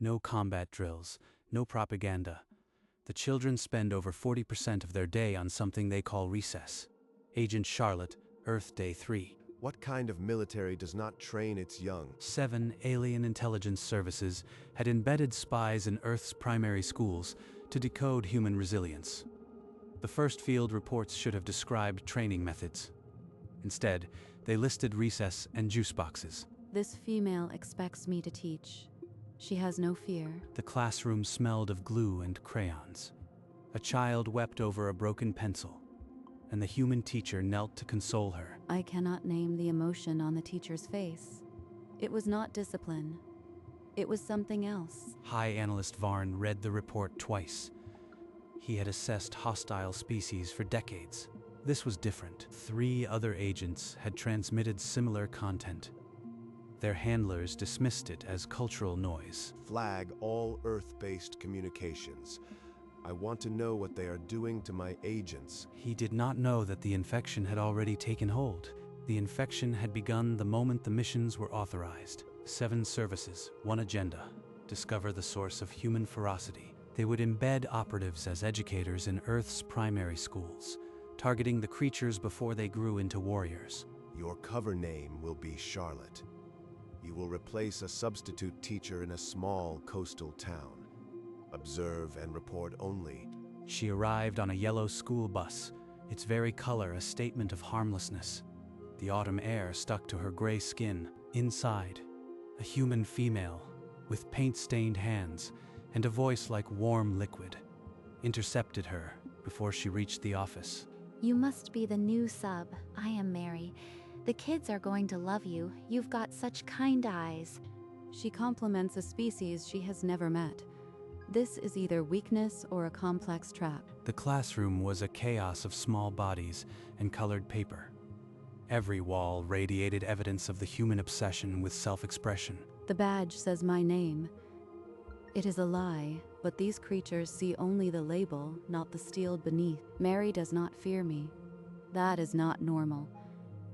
No combat drills, no propaganda. The children spend over 40% of their day on something they call recess. Agent Charlotte, Earth Day 3. What kind of military does not train its young? 7 alien intelligence services had embedded spies in Earth's primary schools to decode human resilience. The first field reports should have described training methods. Instead, they listed recess and juice boxes. This female expects me to teach. She has no fear. The classroom smelled of glue and crayons. A child wept over a broken pencil, and the human teacher knelt to console her. I cannot name the emotion on the teacher's face. It was not discipline. It was something else. High Analyst Varn read the report twice. He had assessed hostile species for decades. This was different. 3 other agents had transmitted similar content. Their handlers dismissed it as cultural noise. Flag all Earth-based communications. I want to know what they are doing to my agents. He did not know that the infection had already taken hold. The infection had begun the moment the missions were authorized. 7 services, 1 agenda: discover the source of human ferocity. They would embed operatives as educators in Earth's primary schools, targeting the creatures before they grew into warriors. Your cover name will be Charlotte. You will replace a substitute teacher in a small coastal town. Observe and report only. She arrived on a yellow school bus, its very color a statement of harmlessness. The autumn air stuck to her gray skin. Inside, a human female, with paint-stained hands and a voice like warm liquid, intercepted her before she reached the office. You must be the new sub. I am Mary. The kids are going to love you. You've got such kind eyes. She compliments a species she has never met. This is either weakness or a complex trap. The classroom was a chaos of small bodies and colored paper. Every wall radiated evidence of the human obsession with self-expression. The badge says my name. It is a lie, but these creatures see only the label, not the steel beneath. Mary does not fear me. That is not normal.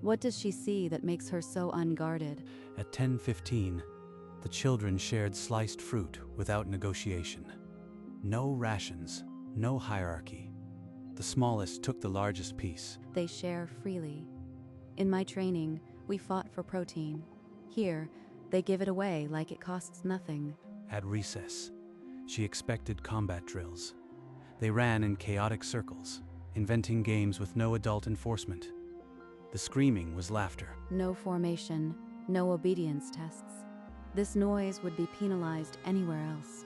What does she see that makes her so unguarded? At 10:15, the children shared sliced fruit without negotiation. No rations, no hierarchy. The smallest took the largest piece. They share freely. In my training, we fought for protein. Here, they give it away like it costs nothing. At recess, she expected combat drills. They ran in chaotic circles, inventing games with no adult enforcement. The screaming was laughter. No formation, no obedience tests. This noise would be penalized anywhere else.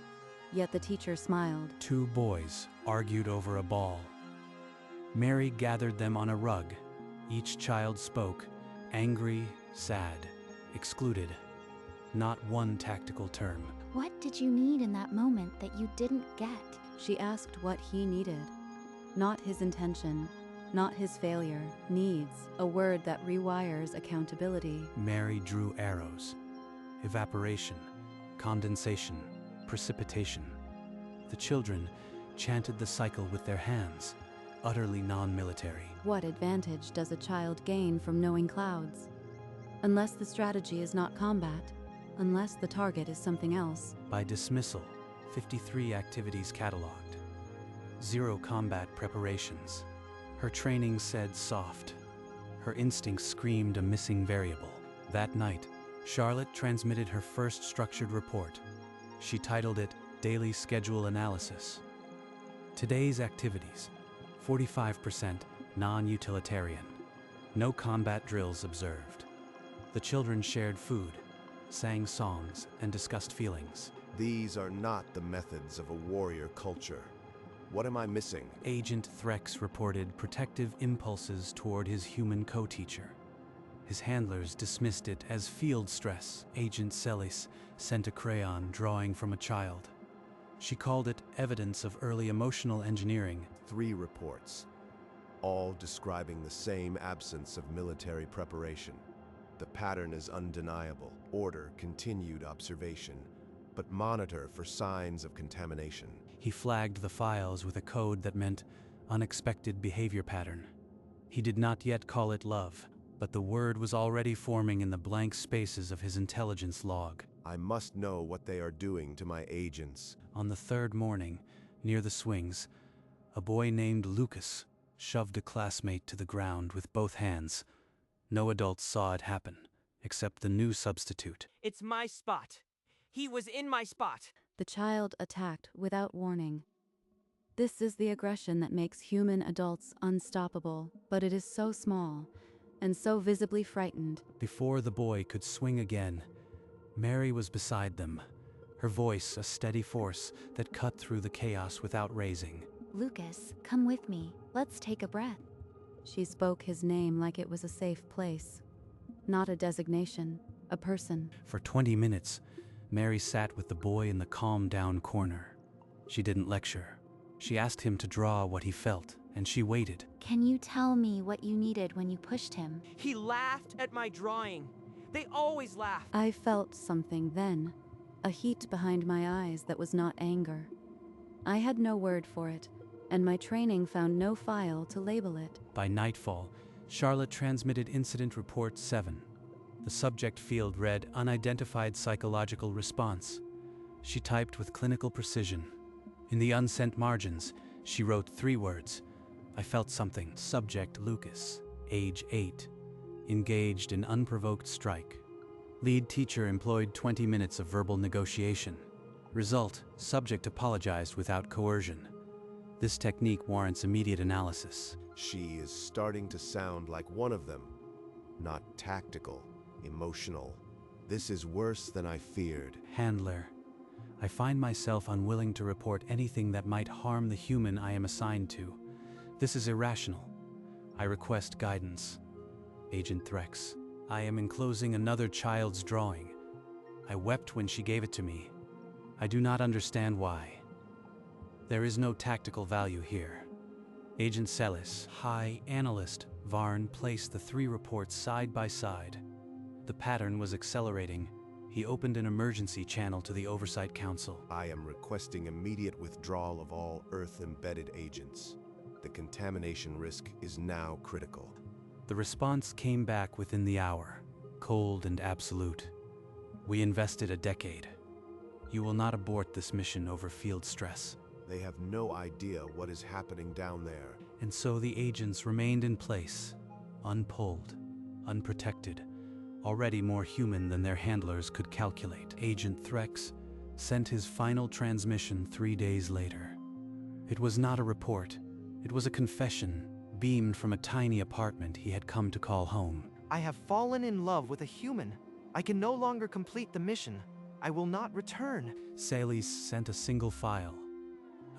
Yet the teacher smiled. 2 boys argued over a ball. Mary gathered them on a rug. Each child spoke, angry, sad, excluded. Not one tactical term. What did you need in that moment that you didn't get? She asked what he needed. Not his intention, not his failure. Needs, a word that rewires accountability. Mary drew arrows. Evaporation, condensation, precipitation. The children chanted the cycle with their hands, utterly non-military. What advantage does a child gain from knowing clouds? Unless the strategy is not combat, unless the target is something else. By dismissal, 53 activities cataloged. 0 combat preparations. Her training said soft. Her instincts screamed a missing variable. That night, Charlotte transmitted her first structured report. She titled it Daily Schedule Analysis. Today's activities, 45% non-utilitarian. No combat drills observed. The children shared food, sang songs, and discussed feelings. These are not the methods of a warrior culture. What am I missing? Agent Threx reported protective impulses toward his human co-teacher. His handlers dismissed it as field stress. Agent Celis sent a crayon drawing from a child. She called it evidence of early emotional engineering. 3 reports, all describing the same absence of military preparation. The pattern is undeniable. Order, continued observation, but monitor for signs of contamination. He flagged the files with a code that meant unexpected behavior pattern. He did not yet call it love, but the word was already forming in the blank spaces of his intelligence log. I must know what they are doing to my agents. On the third morning, near the swings, a boy named Lucas shoved a classmate to the ground with both hands. No adults saw it happen, except the new substitute. It's my spot. He was in my spot. The child attacked without warning. This is the aggression that makes human adults unstoppable, but it is so small and so visibly frightened. Before the boy could swing again, Mary was beside them, her voice a steady force that cut through the chaos without raising. Lucas, come with me. Let's take a breath. She spoke his name like it was a safe place. Not a designation, a person. For 20 minutes, Mary sat with the boy in the calm-down corner. She didn't lecture. She asked him to draw what he felt, and she waited. Can you tell me what you needed when you pushed him? He laughed at my drawing. They always laugh. I felt something then, a heat behind my eyes that was not anger. I had no word for it, and my training found no file to label it. By nightfall, Charlotte transmitted Incident Report 7. The subject field read Unidentified Psychological Response. She typed with clinical precision. In the unsent margins, she wrote 3 words. I felt something. Subject Lucas, age 8. Engaged in unprovoked strike. Lead teacher employed 20 minutes of verbal negotiation. Result, subject apologized without coercion. This technique warrants immediate analysis. She is starting to sound like one of them. Not tactical, emotional. This is worse than I feared. Handler. I find myself unwilling to report anything that might harm the human I am assigned to. This is irrational. I request guidance. Agent Threx. I am enclosing another child's drawing. I wept when she gave it to me. I do not understand why. There is no tactical value here. Agent Celis, High Analyst Varn placed the 3 reports side by side. The pattern was accelerating. He opened an emergency channel to the Oversight Council. I am requesting immediate withdrawal of all Earth-embedded agents. The contamination risk is now critical. The response came back within the hour, cold and absolute. We invested a decade. You will not abort this mission over field stress. They have no idea what is happening down there. And so the agents remained in place, unpulled, unprotected, already more human than their handlers could calculate. Agent Threx sent his final transmission 3 days later. It was not a report. It was a confession, beamed from a tiny apartment he had come to call home. I have fallen in love with a human. I can no longer complete the mission. I will not return. Celis sent a single file,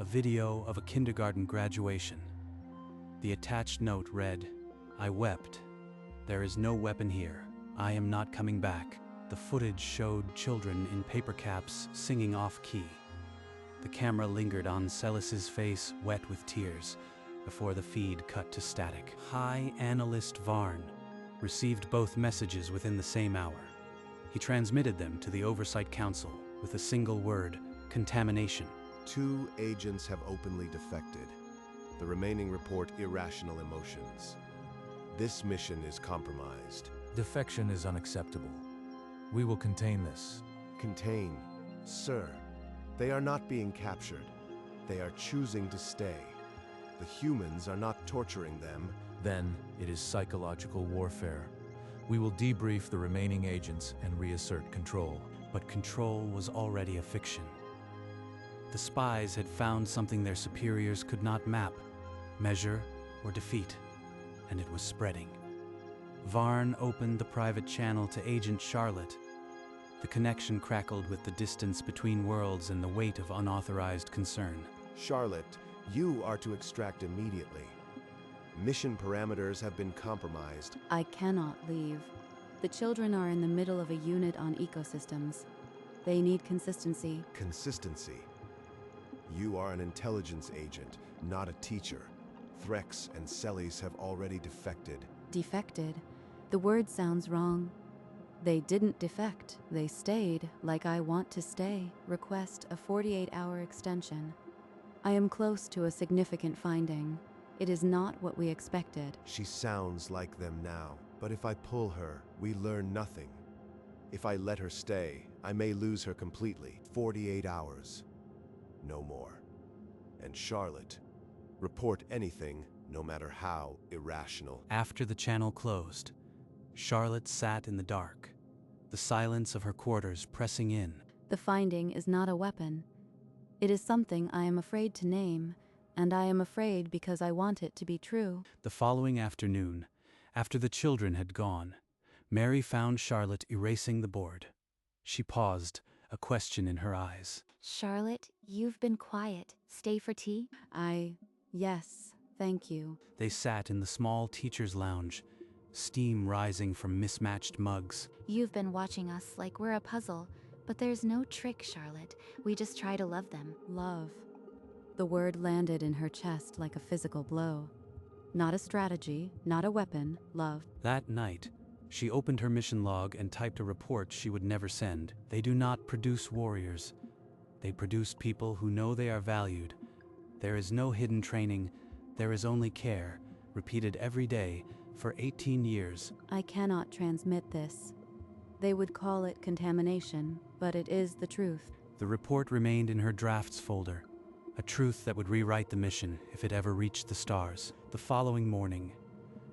a video of a kindergarten graduation. The attached note read, I wept. There is no weapon here. I am not coming back. The footage showed children in paper caps singing off-key. The camera lingered on Celis's face, wet with tears, before the feed cut to static. High Analyst Varn received both messages within the same hour. He transmitted them to the Oversight Council with a single word, contamination. 2 agents have openly defected. The remaining report irrational emotions. This mission is compromised. Defection is unacceptable. We will contain this. Contain. Sir, they are not being captured. They are choosing to stay. The humans are not torturing them. Then it is psychological warfare. We will debrief the remaining agents and reassert control. But control was already a fiction. The spies had found something their superiors could not map, measure, or defeat, and it was spreading. Varn opened the private channel to Agent Charlotte. The connection crackled with the distance between worlds and the weight of unauthorized concern. Charlotte, you are to extract immediately. Mission parameters have been compromised. I cannot leave. The children are in the middle of a unit on ecosystems. They need consistency. Consistency. You are an intelligence agent, not a teacher. Threx and Celis have already defected. Defected? The word sounds wrong. They didn't defect. They stayed, like I want to stay. Request a 48-hour extension. I am close to a significant finding. It is not what we expected. She sounds like them now, but if I pull her, we learn nothing. If I let her stay, I may lose her completely. 48 hours. No more. And Charlotte, report anything, no matter how irrational. After the channel closed, Charlotte sat in the dark, the silence of her quarters pressing in. The finding is not a weapon. It is something I am afraid to name, and I am afraid because I want it to be true. The following afternoon, after the children had gone, Mary found Charlotte erasing the board. She paused, a question in her eyes. Charlotte, you've been quiet. Stay for tea? Yes, thank you. They sat in the small teacher's lounge, steam rising from mismatched mugs. You've been watching us like we're a puzzle, but there's no trick, Charlotte. We just try to love them. Love. The word landed in her chest like a physical blow. Not a strategy, not a weapon, love. That night, she opened her mission log and typed a report she would never send. They do not produce warriors. They produce people who know they are valued. There is no hidden training. There is only care, repeated every day for 18 years. I cannot transmit this. They would call it contamination, but it is the truth. The report remained in her drafts folder, a truth that would rewrite the mission if it ever reached the stars. The following morning,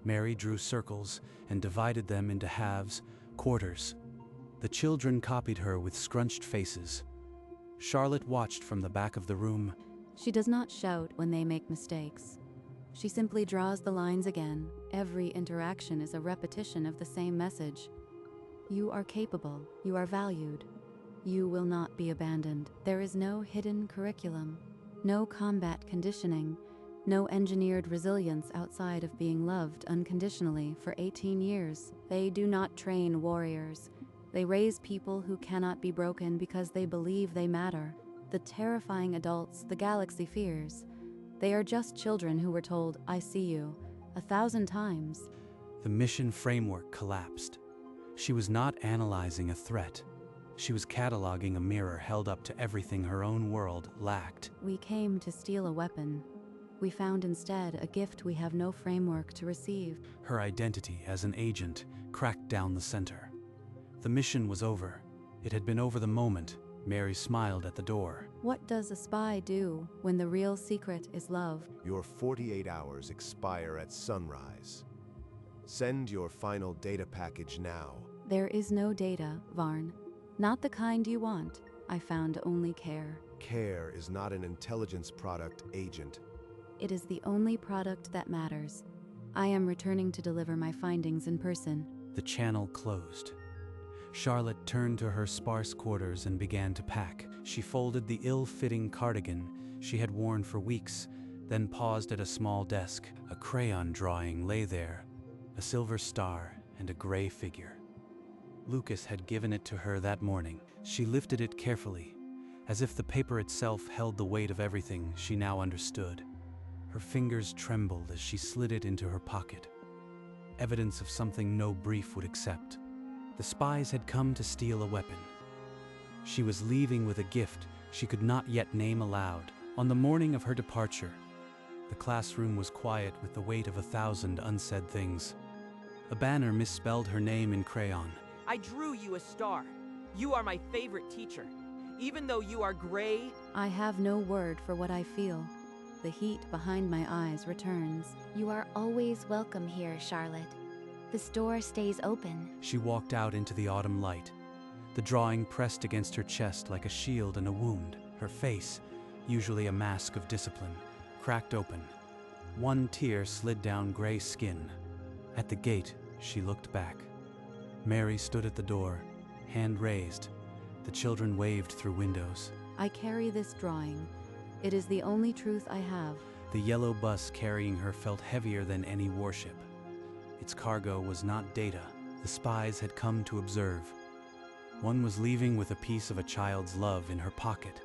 Mary drew circles and divided them into halves, quarters. The children copied her with scrunched faces. Charlotte watched from the back of the room. She does not shout when they make mistakes. She simply draws the lines again. Every interaction is a repetition of the same message. You are capable. You are valued. You will not be abandoned. There is no hidden curriculum, no combat conditioning, no engineered resilience outside of being loved unconditionally for 18 years. They do not train warriors. They raise people who cannot be broken because they believe they matter. The terrifying adults the galaxy fears. They are just children who were told, "I see you," 1,000 times. The mission framework collapsed. She was not analyzing a threat. She was cataloging a mirror held up to everything her own world lacked. We came to steal a weapon. We found instead a gift we have no framework to receive. Her identity as an agent cracked down the center. The mission was over. It had been over the moment Mary smiled at the door. What does a spy do when the real secret is love? Your 48 hours expire at sunrise. Send your final data package now. There is no data, Varn. Not the kind you want. I found only care. Care is not an intelligence product, Agent. It is the only product that matters. I am returning to deliver my findings in person. The channel closed. Charlotte turned to her sparse quarters and began to pack. She folded the ill-fitting cardigan she had worn for weeks, then paused at a small desk. A crayon drawing lay there, a silver star and a gray figure. Lucas had given it to her that morning. She lifted it carefully, as if the paper itself held the weight of everything she now understood. Her fingers trembled as she slid it into her pocket. Evidence of something no brief would accept. The spies had come to steal a weapon. She was leaving with a gift she could not yet name aloud. On the morning of her departure, the classroom was quiet with the weight of 1,000 unsaid things. A banner misspelled her name in crayon. I drew you a star. You are my favorite teacher. Even though you are gray, I have no word for what I feel. The heat behind my eyes returns. You are always welcome here, Charlotte. This door stays open. She walked out into the autumn light, the drawing pressed against her chest like a shield and a wound. Her face, usually a mask of discipline, cracked open. One tear slid down gray skin. At the gate, she looked back. Mary stood at the door, hand raised. The children waved through windows. I carry this drawing. It is the only truth I have. The yellow bus carrying her felt heavier than any warship. Its cargo was not data. The spies had come to observe. One was leaving with a piece of a child's love in her pocket,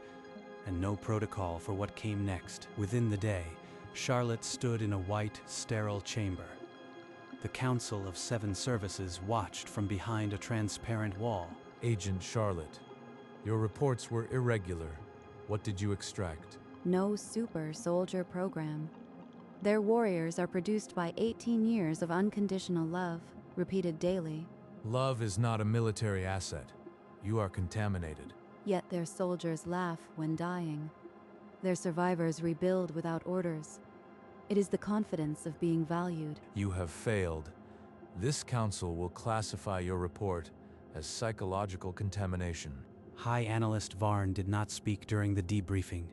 and no protocol for what came next. Within the day, Charlotte stood in a white, sterile chamber. The Council of 7 Services watched from behind a transparent wall. Agent Charlotte, your reports were irregular. What did you extract? No super soldier program. Their warriors are produced by 18 years of unconditional love, repeated daily. Love is not a military asset. You are contaminated. Yet their soldiers laugh when dying. Their survivors rebuild without orders. It is the confidence of being valued. You have failed. This council will classify your report as psychological contamination. High Analyst Varn did not speak during the debriefing,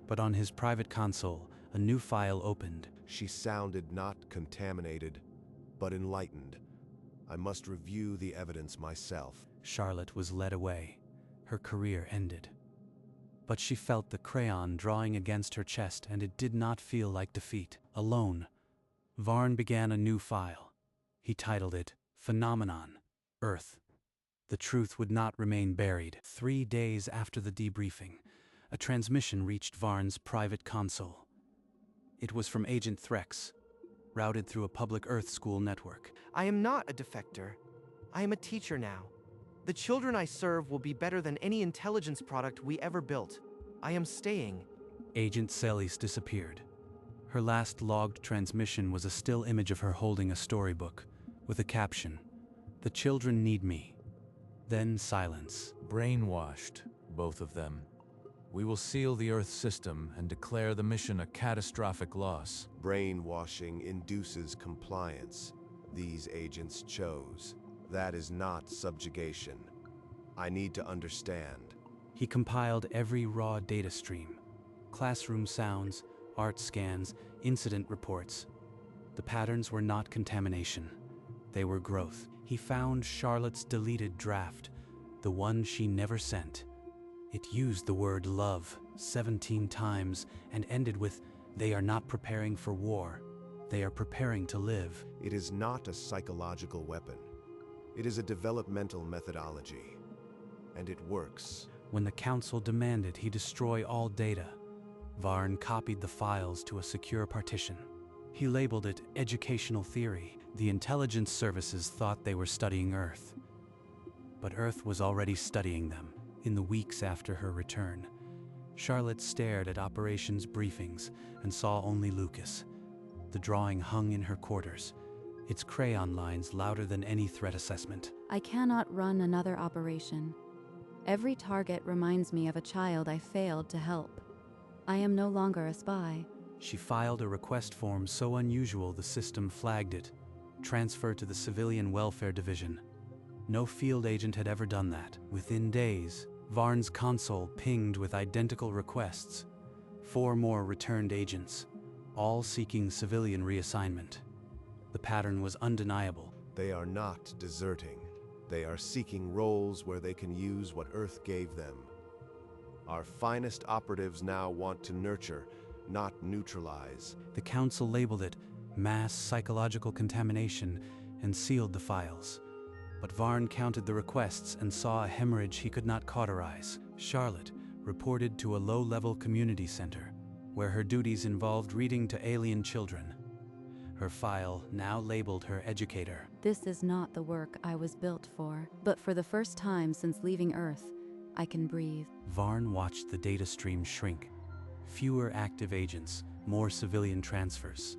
but on his private console, a new file opened. She sounded not contaminated, but enlightened. I must review the evidence myself. Charlotte was led away. Her career ended. But she felt the crayon drawing against her chest, and it did not feel like defeat. Alone, Varn began a new file. He titled it, Phenomenon, Earth. The truth would not remain buried. 3 days after the debriefing, a transmission reached Varn's private console. It was from Agent Threx, routed through a public Earth school network. I am not a defector. I am a teacher now. The children I serve will be better than any intelligence product we ever built. I am staying. Agent Celis disappeared. Her last logged transmission was a still image of her holding a storybook, with a caption, "The children need me." Then silence. Brainwashed, both of them. We will seal the Earth system and declare the mission a catastrophic loss. Brainwashing induces compliance. These agents chose. That is not subjugation. I need to understand. He compiled every raw data stream. Classroom sounds, art scans, incident reports. The patterns were not contamination. They were growth. He found Charlotte's deleted draft, the one she never sent. It used the word love 17 times and ended with, "They are not preparing for war. They are preparing to live." It is not a psychological weapon. It is a developmental methodology. And it works. When the council demanded he destroy all data, Varn copied the files to a secure partition. He labeled it educational theory. The intelligence services thought they were studying Earth. But Earth was already studying them. In the weeks after her return, Charlotte stared at operations briefings and saw only Lucas. The drawing hung in her quarters, its crayon lines louder than any threat assessment. I cannot run another operation. Every target reminds me of a child I failed to help. I am no longer a spy. She filed a request form so unusual the system flagged it. Transfer to the Civilian Welfare Division. No field agent had ever done that. Within days, Varn's console pinged with identical requests. 4 more returned agents, all seeking civilian reassignment. The pattern was undeniable. They are not deserting. They are seeking roles where they can use what Earth gave them. Our finest operatives now want to nurture, not neutralize. The council labeled it mass psychological contamination and sealed the files. But Varn counted the requests and saw a hemorrhage he could not cauterize. Charlotte reported to a low-level community center, where her duties involved reading to alien children. Her file now labeled her educator. This is not the work I was built for, but for the first time since leaving Earth, I can breathe. Varn watched the data stream shrink. Fewer active agents, more civilian transfers.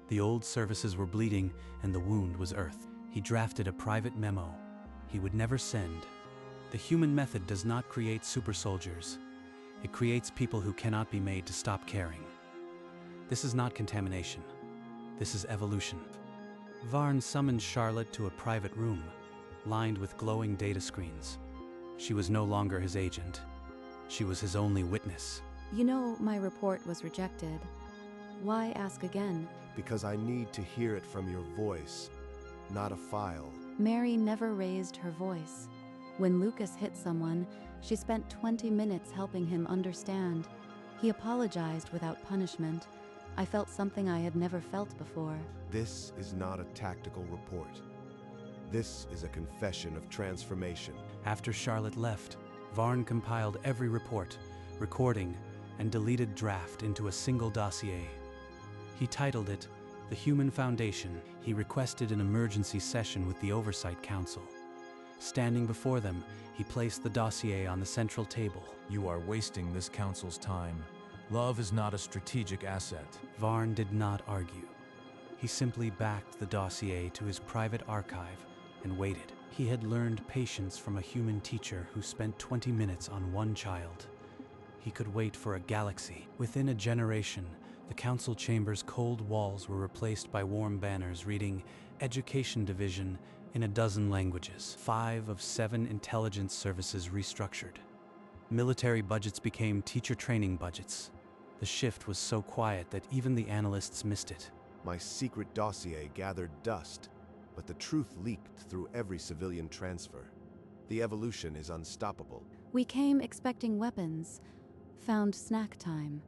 The old services were bleeding, and the wound was Earth. He drafted a private memo he would never send. The human method does not create super soldiers. It creates people who cannot be made to stop caring. This is not contamination. This is evolution. Varn summoned Charlotte to a private room, lined with glowing data screens. She was no longer his agent. She was his only witness. You know, my report was rejected. Why ask again? Because I need to hear it from your voice, not a file. Mary never raised her voice. When Lucas hit someone, she spent 20 minutes helping him understand. He apologized without punishment. I felt something I had never felt before. This is not a tactical report. This is a confession of transformation. After Charlotte left, Varn compiled every report, recording, and deleted draft into a single dossier. He titled it, The Human Foundation. He requested an emergency session with the Oversight Council. Standing before them, he placed the dossier on the central table. You are wasting this council's time. Love is not a strategic asset. Varn did not argue. He simply backed the dossier to his private archive and waited. He had learned patience from a human teacher who spent 20 minutes on one child. He could wait for a galaxy. Within a generation, the council chamber's cold walls were replaced by warm banners reading Education Division in a dozen languages. 5 of 7 intelligence services restructured. Military budgets became teacher training budgets. The shift was so quiet that even the analysts missed it. My secret dossier gathered dust, but the truth leaked through every civilian transfer. The evolution is unstoppable. We came expecting weapons, found snack time.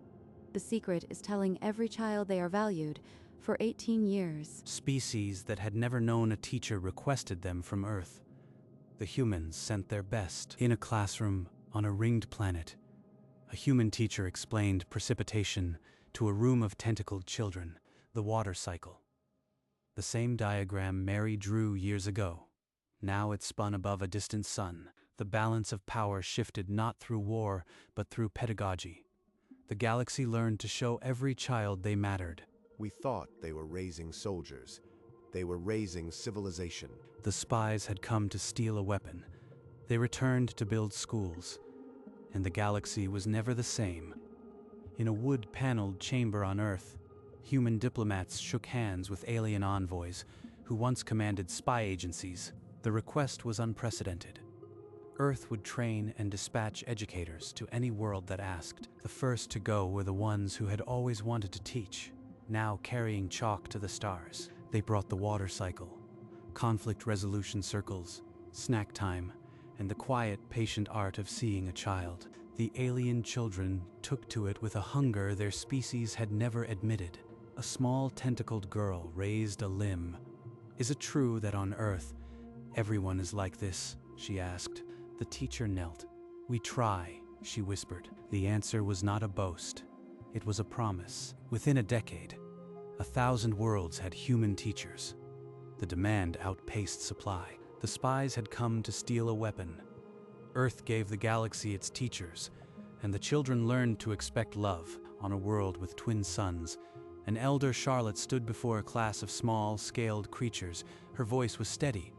The secret is telling every child they are valued for 18 years. Species that had never known a teacher requested them from Earth. The humans sent their best. In a classroom on a ringed planet, a human teacher explained precipitation to a room of tentacled children, the water cycle. The same diagram Mary drew years ago. Now it spun above a distant sun. The balance of power shifted not through war, but through pedagogy. The galaxy learned to show every child they mattered. We thought they were raising soldiers. They were raising civilization. The spies had come to steal a weapon. They returned to build schools. And the galaxy was never the same. In a wood-paneled chamber on Earth, human diplomats shook hands with alien envoys who once commanded spy agencies. The request was unprecedented. Earth would train and dispatch educators to any world that asked. The first to go were the ones who had always wanted to teach, now carrying chalk to the stars. They brought the water cycle, conflict resolution circles, snack time, and the quiet, patient art of seeing a child. The alien children took to it with a hunger their species had never admitted. A small tentacled girl raised a limb. "Is it true that on Earth, everyone is like this?" she asked. The teacher knelt. "We try," she whispered. The answer was not a boast. It was a promise. Within a decade, 1,000 worlds had human teachers. The demand outpaced supply. The spies had come to steal a weapon. Earth gave the galaxy its teachers, and the children learned to expect love. On a world with twin suns, an elder Charlotte stood before a class of small, scaled creatures. Her voice was steady,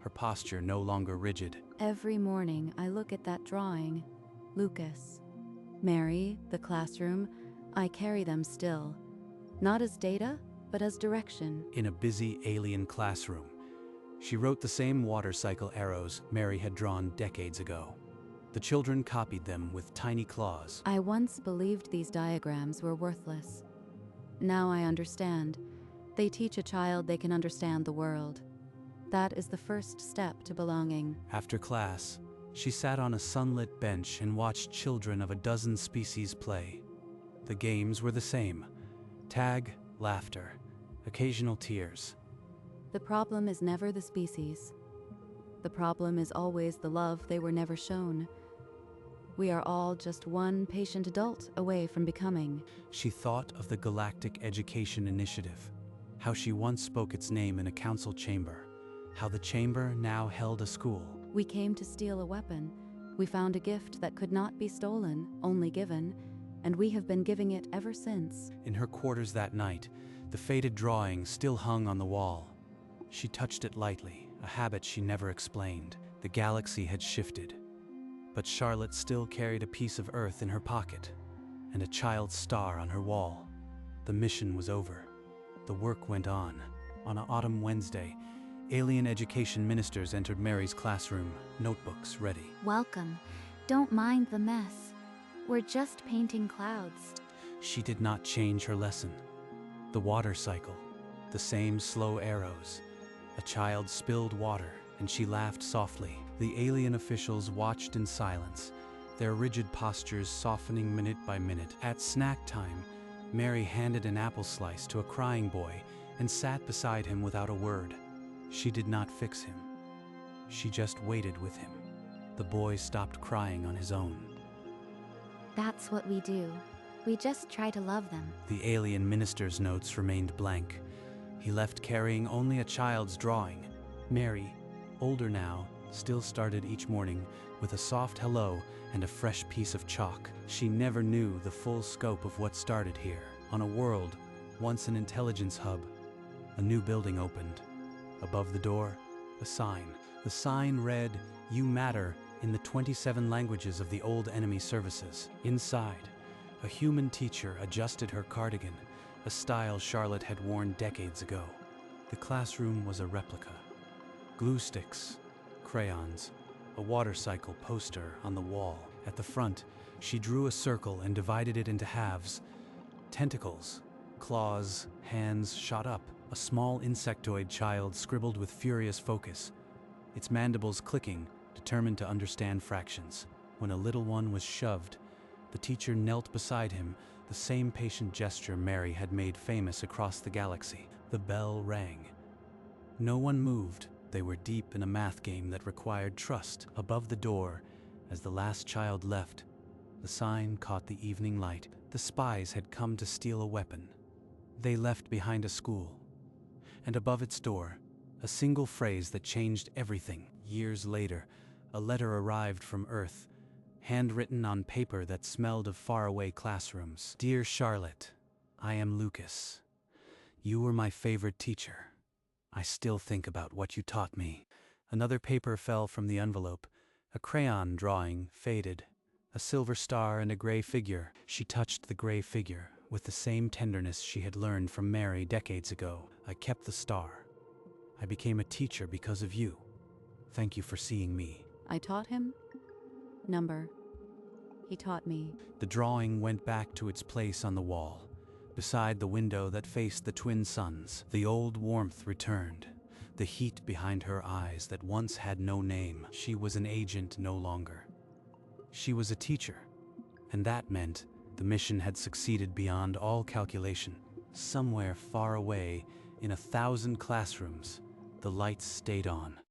her posture no longer rigid. Every morning I look at that drawing, Lucas, Mary, the classroom, I carry them still. Not as data, but as direction. In a busy alien classroom, she wrote the same water cycle arrows Mary had drawn decades ago. The children copied them with tiny claws. I once believed these diagrams were worthless. Now I understand. They teach a child they can understand the world. That is the first step to belonging. After class, she sat on a sunlit bench and watched children of a dozen species play. The games were the same: tag, laughter, occasional tears. The problem is never the species. The problem is always the love they were never shown. We are all just one patient adult away from becoming. She thought of the Galactic Education Initiative, how she once spoke its name in a council chamber, how the chamber now held a school. We came to steal a weapon. We found a gift that could not be stolen, only given, and we have been giving it ever since. In her quarters that night, the faded drawing still hung on the wall. She touched it lightly, a habit she never explained. The galaxy had shifted, but Charlotte still carried a piece of Earth in her pocket and a child's star on her wall. The mission was over. The work went on. On an autumn Wednesday, alien education ministers entered Mary's classroom, notebooks ready. Welcome. Don't mind the mess. We're just painting clouds. She did not change her lesson. The water cycle, the same slow arrows. A child spilled water, and she laughed softly. The alien officials watched in silence, their rigid postures softening minute by minute. At snack time, Mary handed an apple slice to a crying boy and sat beside him without a word. She did not fix him. She just waited with him. The boy stopped crying on his own. That's what we do. We just try to love them. The alien minister's notes remained blank. He left carrying only a child's drawing. Mary, older now, still started each morning with a soft hello and a fresh piece of chalk. She never knew the full scope of what started here. On a world, once an intelligence hub, a new building opened. Above the door, a sign. The sign read, "You matter," in the 27 languages of the old enemy services. Inside, a human teacher adjusted her cardigan, a style Charlotte had worn decades ago. The classroom was a replica. Glue sticks, crayons, a water cycle poster on the wall. At the front, she drew a circle and divided it into halves. Tentacles, claws, hands shot up. A small insectoid child scribbled with furious focus, its mandibles clicking, determined to understand fractions. When a little one was shoved, the teacher knelt beside him, the same patient gesture Mary had made famous across the galaxy. The bell rang. No one moved. They were deep in a math game that required trust. Above the door, as the last child left, the sign caught the evening light. The spies had come to steal a weapon. They left behind a school. And above its door, a single phrase that changed everything. Years later, a letter arrived from Earth, handwritten on paper that smelled of faraway classrooms. "Dear Charlotte, I am Lucas. You were my favorite teacher. I still think about what you taught me." Another paper fell from the envelope, a crayon drawing, faded, a silver star and a gray figure. She touched the gray figure with the same tenderness she had learned from Mary decades ago. "I kept the star. I became a teacher because of you. Thank you for seeing me." I taught him. Number. He taught me. The drawing went back to its place on the wall, beside the window that faced the twin suns. The old warmth returned, the heat behind her eyes that once had no name. She was an agent no longer. She was a teacher, and that meant the mission had succeeded beyond all calculation. Somewhere far away, in 1,000 classrooms, the lights stayed on.